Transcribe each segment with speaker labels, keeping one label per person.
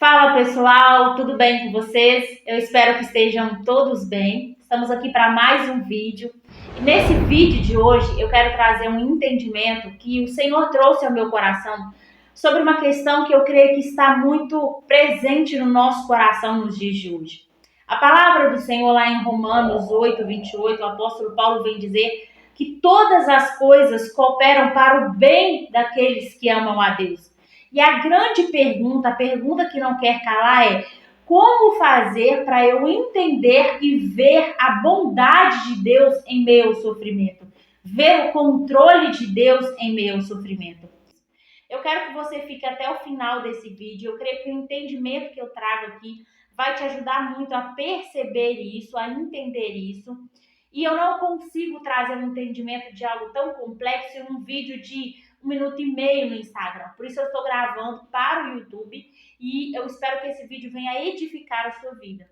Speaker 1: Fala pessoal, tudo bem com vocês? Eu espero que estejam todos bem. Estamos aqui para mais um vídeo. E nesse vídeo de hoje eu quero trazer um entendimento que o Senhor trouxe ao meu coração sobre uma questão que eu creio que está muito presente no nosso coração nos dias de hoje. A palavra do Senhor lá em Romanos 8:28, o apóstolo Paulo vem dizer que todas as coisas cooperam para o bem daqueles que amam a Deus. E a grande pergunta, a pergunta que não quer calar é: como fazer para eu entender e ver a bondade de Deus em meio ao sofrimento? Ver o controle de Deus em meio ao sofrimento. Eu quero que você fique até o final desse vídeo. Eu creio que o entendimento que eu trago aqui vai te ajudar muito a perceber isso, a entender isso. E eu não consigo trazer um entendimento de algo tão complexo em um vídeo de 1 minuto e meio no Instagram. Por isso eu estou gravando para o YouTube e eu espero que esse vídeo venha edificar a sua vida.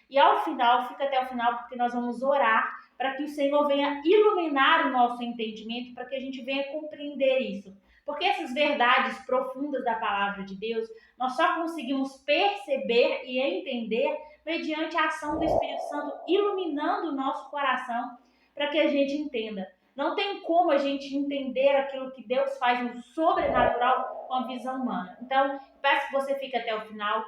Speaker 1: E ao final, fica até o final, porque nós vamos orar para que o Senhor venha iluminar o nosso entendimento, para que a gente venha compreender isso. Porque essas verdades profundas da palavra de Deus, nós só conseguimos perceber e entender mediante a ação do Espírito Santo iluminando o nosso coração para que a gente entenda. Não tem como a gente entender aquilo que Deus faz no sobrenatural com a visão humana. Então, peço que você fique até o final,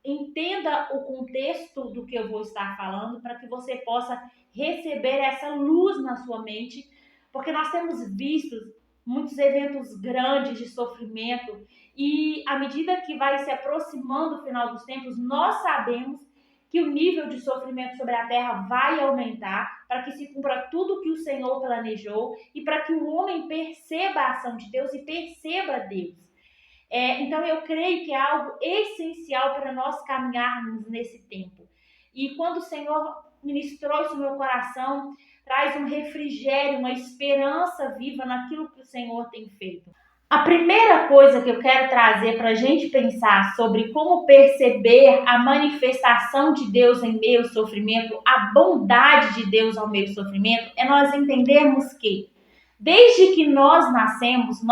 Speaker 1: entenda o contexto do que eu vou estar falando para que você possa receber essa luz na sua mente, porque nós temos visto muitos eventos grandes de sofrimento e à medida que vai se aproximando o final dos tempos, nós sabemos que o nível de sofrimento sobre a terra vai aumentar para que se cumpra tudo que o Senhor planejou e para que o homem perceba a ação de Deus e perceba Deus. Então eu creio que é algo essencial para nós caminharmos nesse tempo. E quando o Senhor ministrou isso no meu coração, traz um refrigério, uma esperança viva naquilo que o Senhor tem feito. A primeira coisa que eu quero trazer para a gente pensar sobre como perceber a manifestação de Deus em meio ao sofrimento, a bondade de Deus ao meio do sofrimento, é nós entendermos que desde que nós nascemos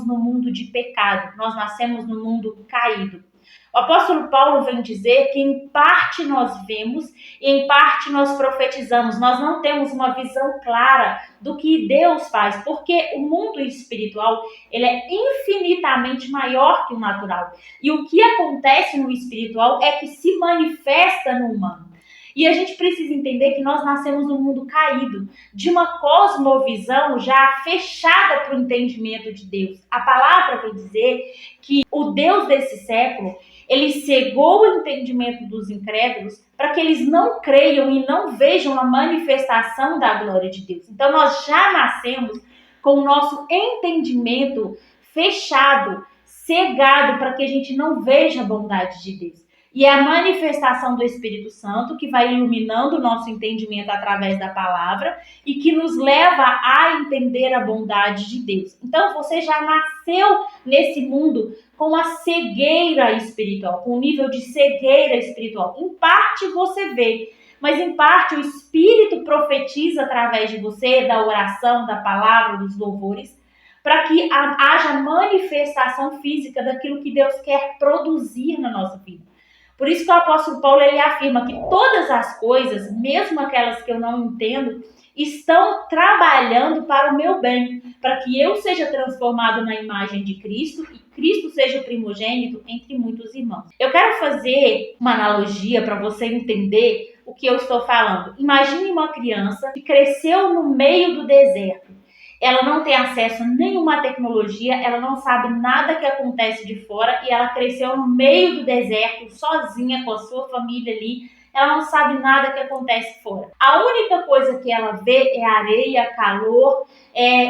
Speaker 1: no mundo de pecado, nós nascemos no mundo caído. O apóstolo Paulo vem dizer que em parte nós vemos e em parte nós profetizamos. Nós não temos uma visão clara do que Deus faz, porque o mundo espiritual ele é infinitamente maior que o natural. E o que acontece no espiritual é que se manifesta no humano. E a gente precisa entender que nós nascemos num mundo caído, de uma cosmovisão já fechada para o entendimento de Deus. A palavra vai dizer que o Deus desse século, ele cegou o entendimento dos incrédulos para que eles não creiam e não vejam a manifestação da glória de Deus. Então nós já nascemos com o nosso entendimento fechado, cegado, para que a gente não veja a bondade de Deus. E é a manifestação do Espírito Santo que vai iluminando o nosso entendimento através da palavra e que nos leva a entender a bondade de Deus. Então você já nasceu nesse mundo com a cegueira espiritual, com o nível de cegueira espiritual. Em parte você vê, mas em parte o Espírito profetiza através de você, da oração, da palavra, dos louvores, para que haja manifestação física daquilo que Deus quer produzir na nossa vida. Por isso que o apóstolo Paulo ele afirma que todas as coisas, mesmo aquelas que eu não entendo, estão trabalhando para o meu bem, para que eu seja transformado na imagem de Cristo e Cristo seja o primogênito entre muitos irmãos. Eu quero fazer uma analogia para você entender o que eu estou falando. Imagine uma criança que cresceu no meio do deserto. Ela não tem acesso a nenhuma tecnologia, ela não sabe nada que acontece de fora e ela cresceu no meio do deserto, sozinha, com a sua família ali. Ela não sabe nada que acontece fora. A única coisa que ela vê é areia, calor,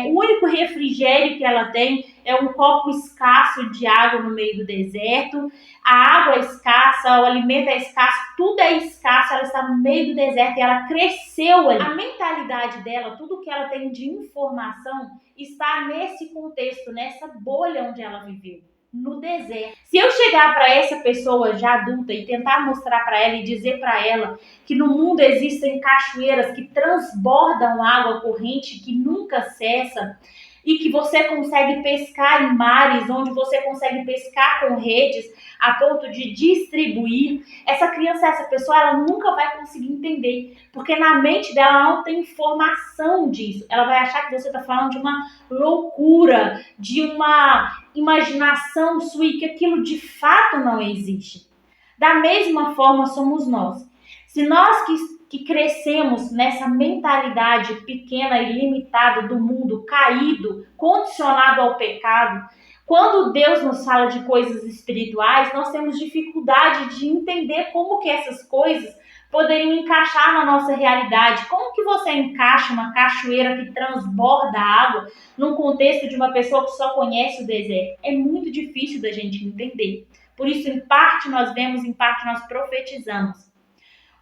Speaker 1: o único refrigério que ela tem é um copo escasso de água no meio do deserto. A água é escassa, o alimento é escasso, tudo é escasso, ela está no meio do deserto e ela cresceu ali. A mentalidade dela, tudo que ela tem de informação está nesse contexto, nessa bolha onde ela viveu. No deserto. Se eu chegar para essa pessoa já adulta e tentar mostrar para ela e dizer para ela que no mundo existem cachoeiras que transbordam água corrente que nunca cessa, e que você consegue pescar em mares, onde você consegue pescar com redes a ponto de distribuir, essa criança, essa pessoa, ela nunca vai conseguir entender, porque na mente dela não tem informação disso. Ela vai achar que você está falando de uma loucura, de uma imaginação sua e que aquilo de fato não existe. Da mesma forma somos nós. Se nós que crescemos nessa mentalidade pequena e limitada do mundo caído, condicionado ao pecado, quando Deus nos fala de coisas espirituais, nós temos dificuldade de entender como que essas coisas poderiam encaixar na nossa realidade. Como que você encaixa uma cachoeira que transborda água num contexto de uma pessoa que só conhece o deserto? É muito difícil da gente entender. Por isso, em parte nós vemos, em parte nós profetizamos.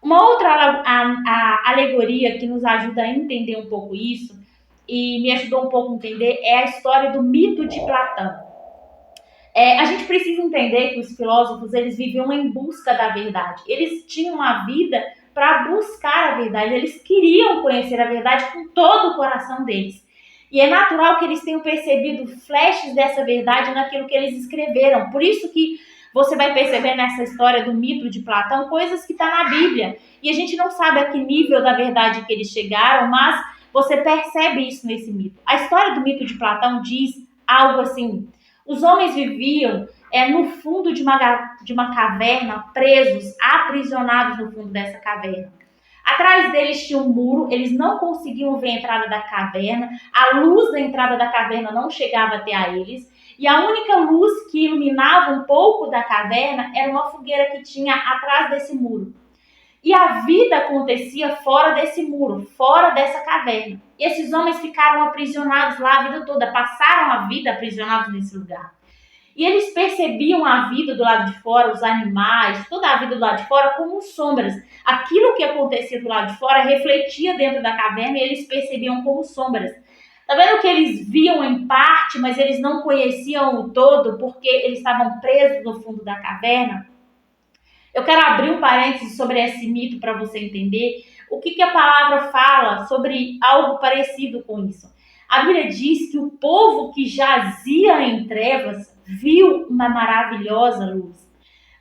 Speaker 1: Uma outra a alegoria que nos ajuda a entender um pouco isso, e me ajudou um pouco a entender, é a história do mito de Platão. A gente precisa entender que os filósofos, eles viviam em busca da verdade. Eles tinham a vida para buscar a verdade. Eles queriam conhecer a verdade com todo o coração deles. E é natural que eles tenham percebido flashes dessa verdade naquilo que eles escreveram. Por isso que você vai perceber nessa história do mito de Platão coisas que estão na Bíblia. E a gente não sabe a que nível da verdade que eles chegaram, mas você percebe isso nesse mito. A história do mito de Platão diz algo assim: os homens viviam no fundo de uma caverna, presos, aprisionados no fundo dessa caverna. Atrás deles tinha um muro, eles não conseguiam ver a entrada da caverna, a luz da entrada da caverna não chegava até a eles, e a única luz que iluminava um pouco da caverna era uma fogueira que tinha atrás desse muro. E a vida acontecia fora desse muro, fora dessa caverna. E esses homens ficaram aprisionados lá a vida toda, passaram a vida aprisionados nesse lugar. E eles percebiam a vida do lado de fora, os animais, toda a vida do lado de fora como sombras. Aquilo que acontecia do lado de fora refletia dentro da caverna e eles percebiam como sombras. Tá vendo que eles viam em parte, mas eles não conheciam o todo porque eles estavam presos no fundo da caverna? Eu quero abrir um parênteses sobre esse mito para você entender o que a palavra fala sobre algo parecido com isso. A Bíblia diz que o povo que jazia em trevas viu uma maravilhosa luz.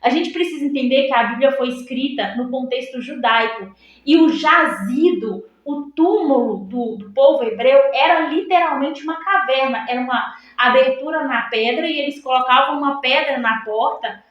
Speaker 1: A gente precisa entender que a Bíblia foi escrita no contexto judaico e o jazido, o túmulo do povo hebreu, era literalmente uma caverna, era uma abertura na pedra e eles colocavam uma pedra na porta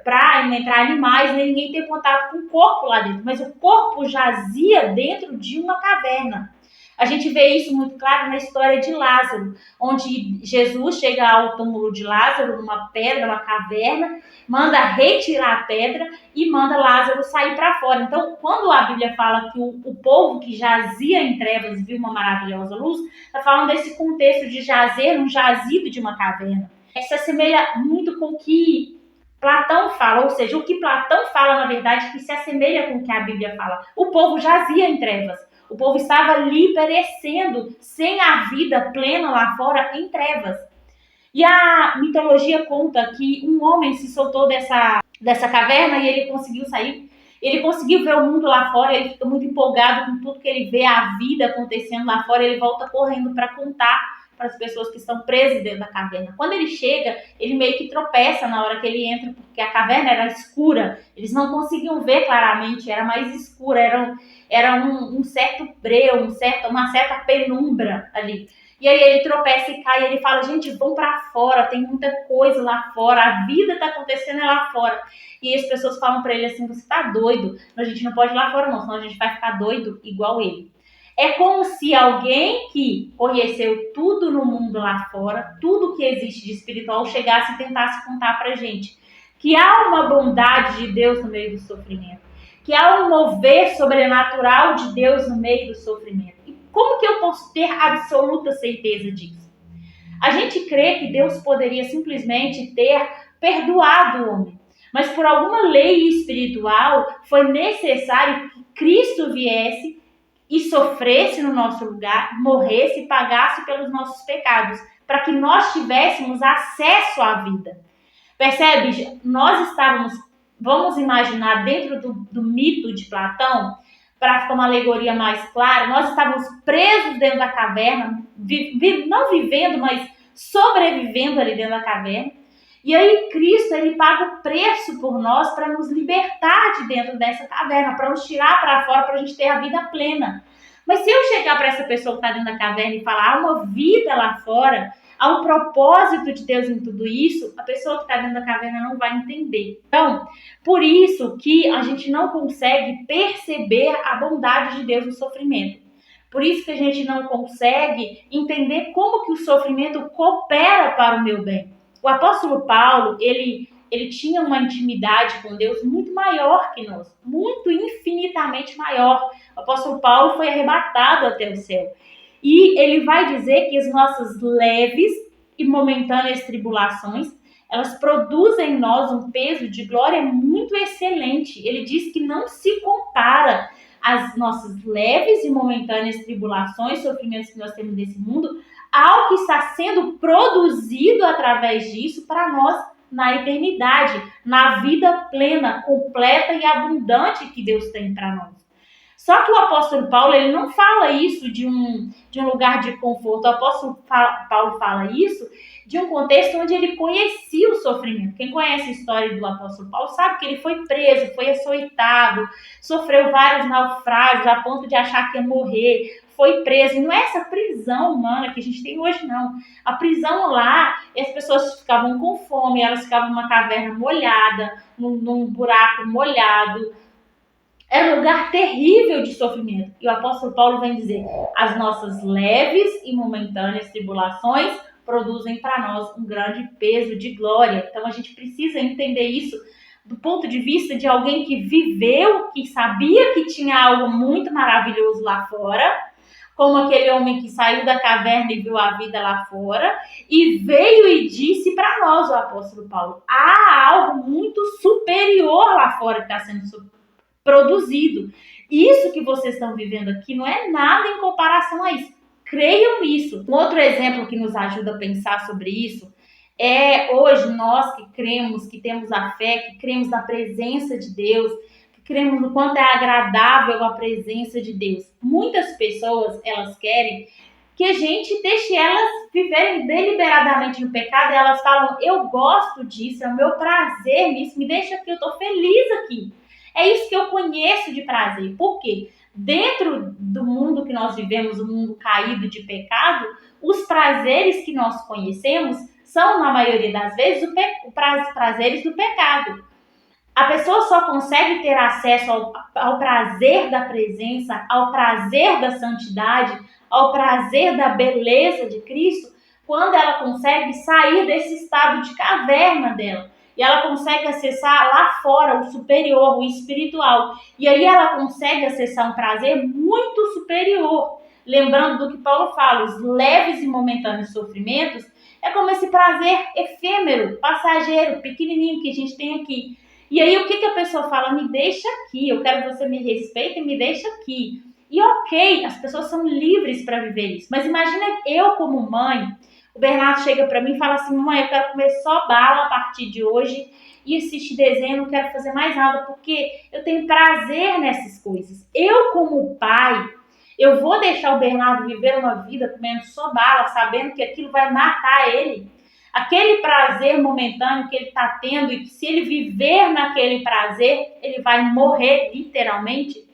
Speaker 1: para entrar animais, nem ninguém ter contato com o corpo lá dentro, mas o corpo jazia dentro de uma caverna. A gente vê isso muito claro na história de Lázaro, onde Jesus chega ao túmulo de Lázaro, numa pedra, uma caverna, manda retirar a pedra e manda Lázaro sair para fora. Então, quando a Bíblia fala que o povo que jazia em trevas viu uma maravilhosa luz, está falando desse contexto de jazer, um jazido de uma caverna. Isso se assemelha muito com o que Platão fala, ou seja, o que Platão fala, na verdade, que se assemelha com o que a Bíblia fala. O povo jazia em trevas. O povo estava ali perecendo, sem a vida plena lá fora, em trevas. E a mitologia conta que um homem se soltou dessa caverna e ele conseguiu sair. Ele conseguiu ver o mundo lá fora, ele fica muito empolgado com tudo que ele vê, a vida acontecendo lá fora, ele volta correndo para contar para as pessoas que estão presas dentro da caverna. Quando ele chega, ele meio que tropeça na hora que ele entra, porque a caverna era escura, eles não conseguiam ver claramente, era mais escura, era um certo breu, uma certa penumbra ali. E aí ele tropeça e cai, e ele fala: gente, vão para fora, tem muita coisa lá fora, a vida tá acontecendo lá fora. E as pessoas falam para ele assim: você tá doido, a gente não pode ir lá fora não, senão a gente vai ficar doido igual ele. É como se alguém que conheceu tudo no mundo lá fora, tudo que existe de espiritual, chegasse e tentasse contar pra gente que há uma bondade de Deus no meio do sofrimento, que há um mover sobrenatural de Deus no meio do sofrimento. E como que eu posso ter absoluta certeza disso? A gente crê que Deus poderia simplesmente ter perdoado o homem, mas por alguma lei espiritual foi necessário que Cristo viesse e sofresse no nosso lugar, morresse e pagasse pelos nossos pecados, para que nós tivéssemos acesso à vida. Percebe? Nós estávamos, vamos imaginar, dentro do mito de Platão, para ficar uma alegoria mais clara, nós estávamos presos dentro da caverna, não vivendo, mas sobrevivendo ali dentro da caverna. E aí Cristo, ele paga o preço por nós para nos libertar de dentro dessa caverna, para nos tirar para fora, para a gente ter a vida plena. Mas se eu chegar para essa pessoa que está dentro da caverna e falar, há uma vida lá fora, há um propósito de Deus em tudo isso, a pessoa que está dentro da caverna não vai entender. Então, por isso que a gente não consegue perceber a bondade de Deus no sofrimento. Por isso que a gente não consegue entender como que o sofrimento coopera para o meu bem. O apóstolo Paulo, ele tinha uma intimidade com Deus muito maior que nós, muito infinitamente maior. O apóstolo Paulo foi arrebatado até o céu. E ele vai dizer que as nossas leves e momentâneas tribulações, elas produzem em nós um peso de glória muito excelente. Ele diz que não se compara às nossas leves e momentâneas tribulações, sofrimentos que nós temos nesse mundo, ao que está sendo produzido através disso para nós na eternidade, na vida plena, completa e abundante que Deus tem para nós. Só que o apóstolo Paulo, ele não fala isso de um lugar de conforto. O apóstolo Paulo fala isso de um contexto onde ele conhecia o sofrimento. Quem conhece a história do apóstolo Paulo sabe que ele foi preso, foi açoitado, sofreu vários naufrágios a ponto de achar que ia morrer, foi preso. E não é essa prisão humana que a gente tem hoje, não. A prisão lá, as pessoas ficavam com fome, elas ficavam numa caverna molhada, num buraco molhado. Era um lugar terrível de sofrimento. E o apóstolo Paulo vem dizer, as nossas leves e momentâneas tribulações produzem para nós um grande peso de glória. Então a gente precisa entender isso do ponto de vista de alguém que viveu, que sabia que tinha algo muito maravilhoso lá fora, como aquele homem que saiu da caverna e viu a vida lá fora, e veio e disse para nós, o apóstolo Paulo, há algo muito superior lá fora que está sendo produzido. Isso que vocês estão vivendo aqui não é nada em comparação a isso. Creiam nisso. Um outro exemplo que nos ajuda a pensar sobre isso é hoje nós que cremos, que temos a fé, que cremos na presença de Deus, que cremos no quanto é agradável a presença de Deus. Muitas pessoas, elas querem que a gente deixe elas viverem deliberadamente no pecado e elas falam, eu gosto disso, é o meu prazer nisso, me deixa aqui, eu estou feliz aqui. É isso que eu conheço de prazer. Por quê? Dentro do mundo que nós vivemos, o mundo caído de pecado, os prazeres que nós conhecemos são, na maioria das vezes, os prazeres do pecado. A pessoa só consegue ter acesso ao prazer da presença, ao prazer da santidade, ao prazer da beleza de Cristo, quando ela consegue sair desse estado de caverna dela. E ela consegue acessar lá fora o superior, o espiritual. E aí ela consegue acessar um prazer muito superior. Lembrando do que Paulo fala, os leves e momentâneos sofrimentos é como esse prazer efêmero, passageiro, pequenininho que a gente tem aqui. E aí o que a pessoa fala? Me deixa aqui, eu quero que você me respeite e me deixa aqui. E ok, as pessoas são livres para viver isso. Mas imagina eu como mãe. O Bernardo chega para mim e fala assim, mãe, eu quero comer só bala a partir de hoje e assistir desenho, não quero fazer mais nada, porque eu tenho prazer nessas coisas. Eu, como pai, eu vou deixar o Bernardo viver uma vida comendo só bala, sabendo que aquilo vai matar ele. Aquele prazer momentâneo que ele está tendo e que se ele viver naquele prazer, ele vai morrer literalmente.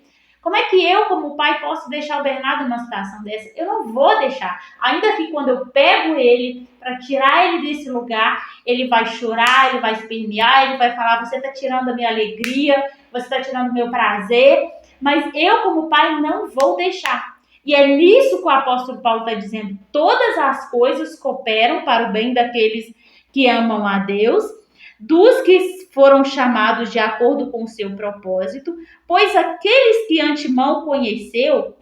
Speaker 1: Como é que eu, como pai, posso deixar o Bernardo numa situação dessa? Eu não vou deixar. Ainda que quando eu pego ele para tirar ele desse lugar, ele vai chorar, ele vai espernear, ele vai falar, você está tirando a minha alegria, você está tirando o meu prazer. Mas eu, como pai, não vou deixar. E é nisso que o apóstolo Paulo está dizendo. Todas as coisas cooperam para o bem daqueles que amam a Deus, dos que foram chamados de acordo com o seu propósito, pois aqueles que antemão conheceu,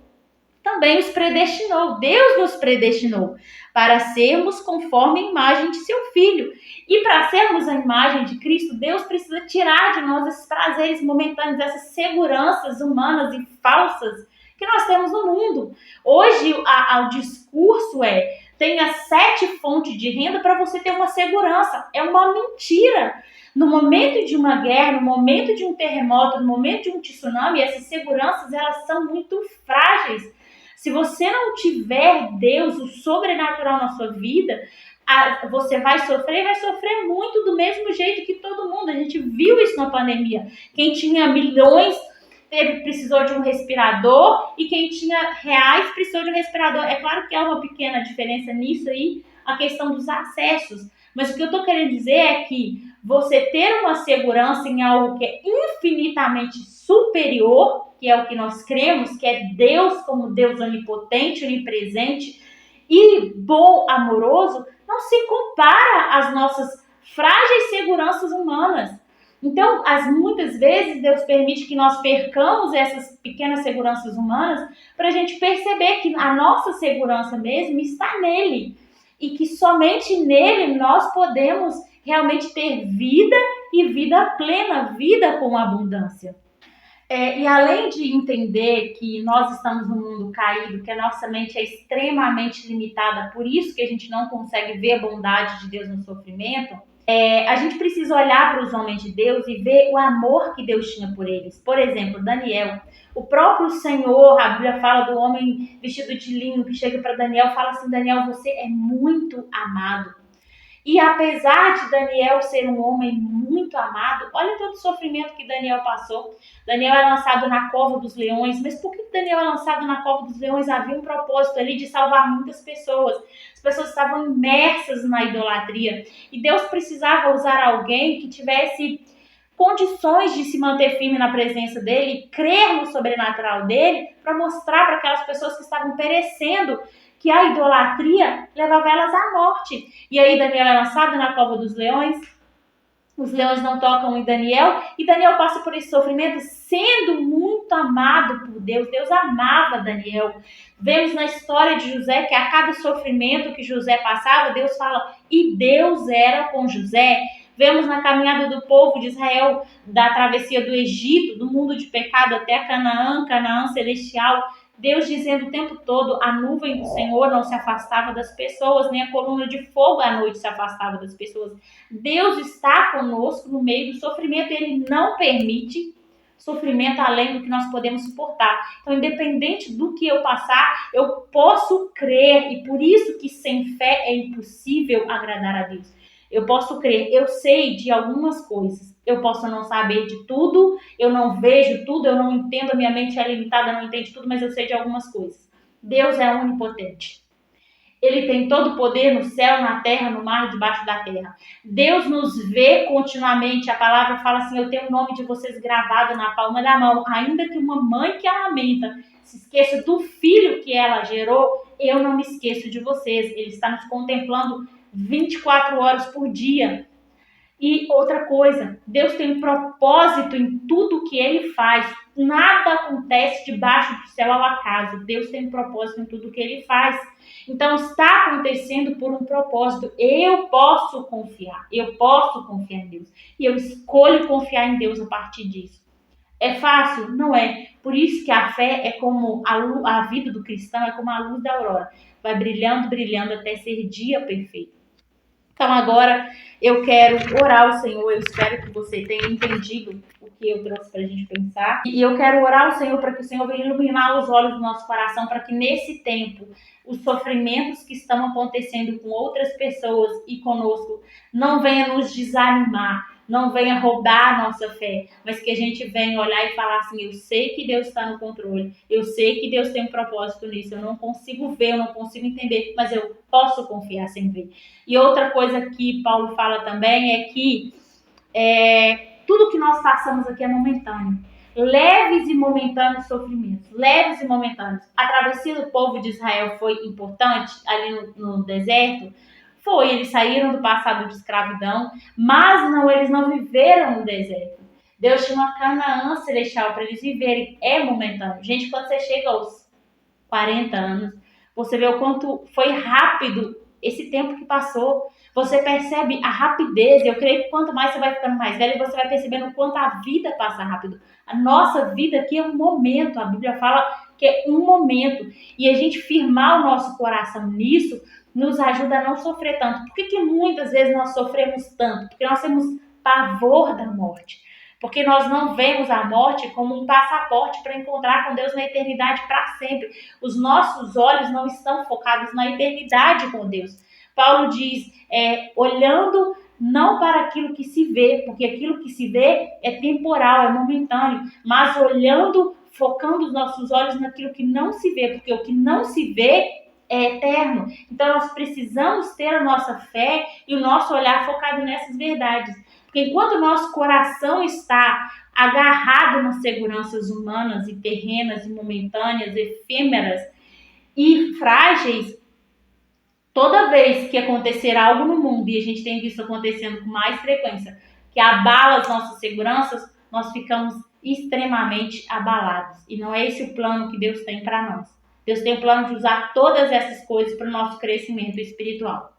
Speaker 1: também os predestinou. Deus nos predestinou para sermos conforme a imagem de seu Filho. E para sermos a imagem de Cristo, Deus precisa tirar de nós esses prazeres momentâneos, essas seguranças humanas e falsas que nós temos no mundo. Hoje, o discurso tenha 7 fontes de renda para você ter uma segurança. É uma mentira. No momento de uma guerra, no momento de um terremoto, no momento de um tsunami, essas seguranças elas são muito frágeis. Se você não tiver Deus, o sobrenatural na sua vida, você vai sofrer muito do mesmo jeito que todo mundo. A gente viu isso na pandemia. Quem tinha milhões precisou de um respirador e quem tinha reais precisou de um respirador. É claro que há uma pequena diferença nisso aí, a questão dos acessos. Mas o que eu estou querendo dizer é que você ter uma segurança em algo que é infinitamente superior, que é o que nós cremos, que é Deus como Deus onipotente, onipresente e bom, amoroso, não se compara às nossas frágeis seguranças humanas. Então, muitas vezes, Deus permite que nós percamos essas pequenas seguranças humanas para a gente perceber que a nossa segurança mesmo está nele. E que somente nele nós podemos realmente ter vida e vida plena, vida com abundância. E além de entender que nós estamos num mundo caído, que a nossa mente é extremamente limitada, por isso que a gente não consegue ver a bondade de Deus no sofrimento, a gente precisa olhar para os homens de Deus e ver o amor que Deus tinha por eles. Por exemplo, Daniel. O próprio Senhor, a Bíblia fala do homem vestido de linho que chega para Daniel e fala assim: Daniel, você é muito amado. E apesar de Daniel ser um homem muito amado, olha todo o sofrimento que Daniel passou. Daniel é lançado na cova dos leões, mas por que Daniel é lançado na cova dos leões? Havia um propósito ali de salvar muitas pessoas. As pessoas estavam imersas na idolatria e Deus precisava usar alguém que tivesse condições de se manter firme na presença dele, crer no sobrenatural dele, para mostrar para aquelas pessoas que estavam perecendo que a idolatria levava elas à morte. E aí Daniel é lançado na cova dos leões, os leões não tocam em Daniel, e Daniel passa por esse sofrimento sendo muito amado por Deus. Deus amava Daniel. Vemos na história de José que a cada sofrimento que José passava, Deus fala, e Deus era com José. Vemos na caminhada do povo de Israel, da travessia do Egito, do mundo de pecado até Canaã, Canaã celestial, Deus dizendo o tempo todo, a nuvem do Senhor não se afastava das pessoas, nem a coluna de fogo à noite se afastava das pessoas. Deus está conosco no meio do sofrimento, Ele não permite sofrimento além do que nós podemos suportar. Então, independente do que eu passar, eu posso crer, e por isso que sem fé é impossível agradar a Deus. Eu posso crer, eu sei de algumas coisas, eu posso não saber de tudo, eu não vejo tudo, eu não entendo, a minha mente é limitada, não entende tudo, mas eu sei de algumas coisas. Deus é onipotente. Ele tem todo o poder no céu, na terra, no mar e debaixo da terra. Deus nos vê continuamente. A palavra fala assim, eu tenho o nome de vocês gravado na palma da mão. Ainda que uma mãe que amamenta se esqueça do filho que ela gerou, eu não me esqueço de vocês. Ele está nos contemplando 24 horas por dia. E outra coisa, Deus tem um propósito em tudo que Ele faz. Nada acontece debaixo do céu ao acaso. Deus tem um propósito em tudo que Ele faz. Então está acontecendo por um propósito. Eu posso confiar em Deus. E eu escolho confiar em Deus a partir disso. É fácil? Não é. Por isso que a fé é como a vida do cristão, é como a luz da aurora. Vai brilhando, brilhando até ser dia perfeito. Então agora eu quero orar ao Senhor, eu espero que você tenha entendido o que eu trouxe para a gente pensar. E eu quero orar ao Senhor para que o Senhor venha iluminar os olhos do nosso coração, para que nesse tempo os sofrimentos que estão acontecendo com outras pessoas e conosco não venha nos desanimar, não venha roubar a nossa fé, mas que a gente venha olhar e falar assim, eu sei que Deus está no controle, eu sei que Deus tem um propósito nisso, eu não consigo ver, eu não consigo entender, mas eu posso confiar sem ver. E outra coisa que Paulo fala também é que tudo que nós passamos aqui é momentâneo. Leves e momentâneos sofrimentos, leves e momentâneos. A travessia do povo de Israel foi importante ali no deserto? Foi, eles saíram do passado de escravidão, mas eles não viveram no deserto. Deus tinha uma Canaã celestial para eles viverem, é momentâneo. Gente, quando você chega aos 40 anos, você vê o quanto foi rápido esse tempo que passou. Você percebe a rapidez, eu creio que quanto mais você vai ficando mais velho, você vai percebendo o quanto a vida passa rápido. A nossa vida aqui é um momento, a Bíblia fala que é um momento, e a gente firmar o nosso coração nisso, nos ajuda a não sofrer tanto. Por que muitas vezes nós sofremos tanto? Porque nós temos pavor da morte. porque nós não vemos a morte como um passaporte para encontrar com Deus na eternidade para sempre. Os nossos olhos não estão focados na eternidade com Deus. Paulo diz, olhando não para aquilo que se vê, porque aquilo que se vê é temporal, é momentâneo, mas olhando, focando os nossos olhos naquilo que não se vê, porque o que não se vê é eterno. Então nós precisamos ter a nossa fé e o nosso olhar focado nessas verdades. Porque enquanto o nosso coração está agarrado nas seguranças humanas e terrenas e momentâneas, efêmeras e frágeis, toda vez que acontecer algo no mundo, e a gente tem visto acontecendo com mais frequência, que abala as nossas seguranças, nós ficamos extremamente abalados. E não é esse o plano que Deus tem para nós. Deus tem o plano de usar todas essas coisas para o nosso crescimento espiritual.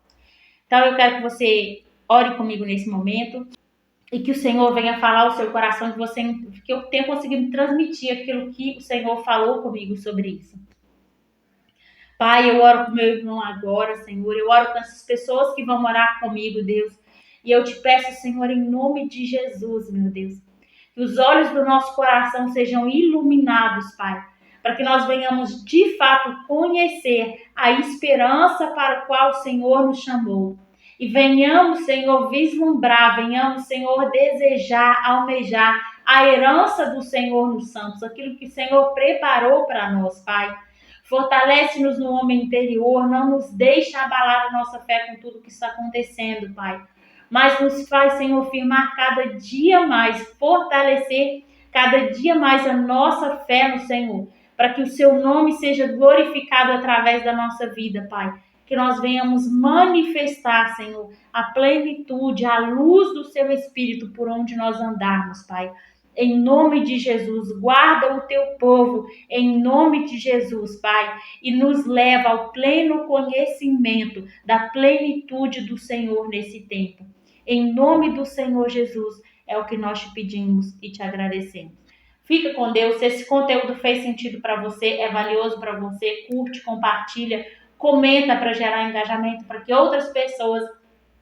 Speaker 1: Então eu quero que você ore comigo nesse momento e que o Senhor venha falar ao seu coração, que eu tenha conseguido transmitir aquilo que o Senhor falou comigo sobre isso. Pai, eu oro com meu irmão agora, Senhor. Eu oro com essas pessoas que vão orar comigo, Deus. E eu te peço, Senhor, em nome de Jesus, meu Deus, que os olhos do nosso coração sejam iluminados, Pai, para que nós venhamos de fato conhecer a esperança para a qual o Senhor nos chamou. E venhamos, Senhor, vislumbrar, venhamos, Senhor, desejar, almejar a herança do Senhor nos santos, aquilo que o Senhor preparou para nós, Pai. Fortalece-nos no homem interior, não nos deixa abalar a nossa fé com tudo que está acontecendo, Pai. Mas nos faz, Senhor, firmar cada dia mais, fortalecer cada dia mais a nossa fé no Senhor, para que o seu nome seja glorificado através da nossa vida, Pai. Que nós venhamos manifestar, Senhor, a plenitude, a luz do seu Espírito por onde nós andarmos, Pai. Em nome de Jesus, guarda o teu povo, em nome de Jesus, Pai, e nos leva ao pleno conhecimento da plenitude do Senhor nesse tempo. Em nome do Senhor Jesus, é o que nós te pedimos e te agradecemos. Fica com Deus. Se esse conteúdo fez sentido para você, é valioso para você, curte, compartilha, comenta para gerar engajamento, para que outras pessoas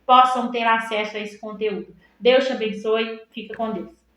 Speaker 1: possam ter acesso a esse conteúdo. Deus te abençoe. Fica com Deus.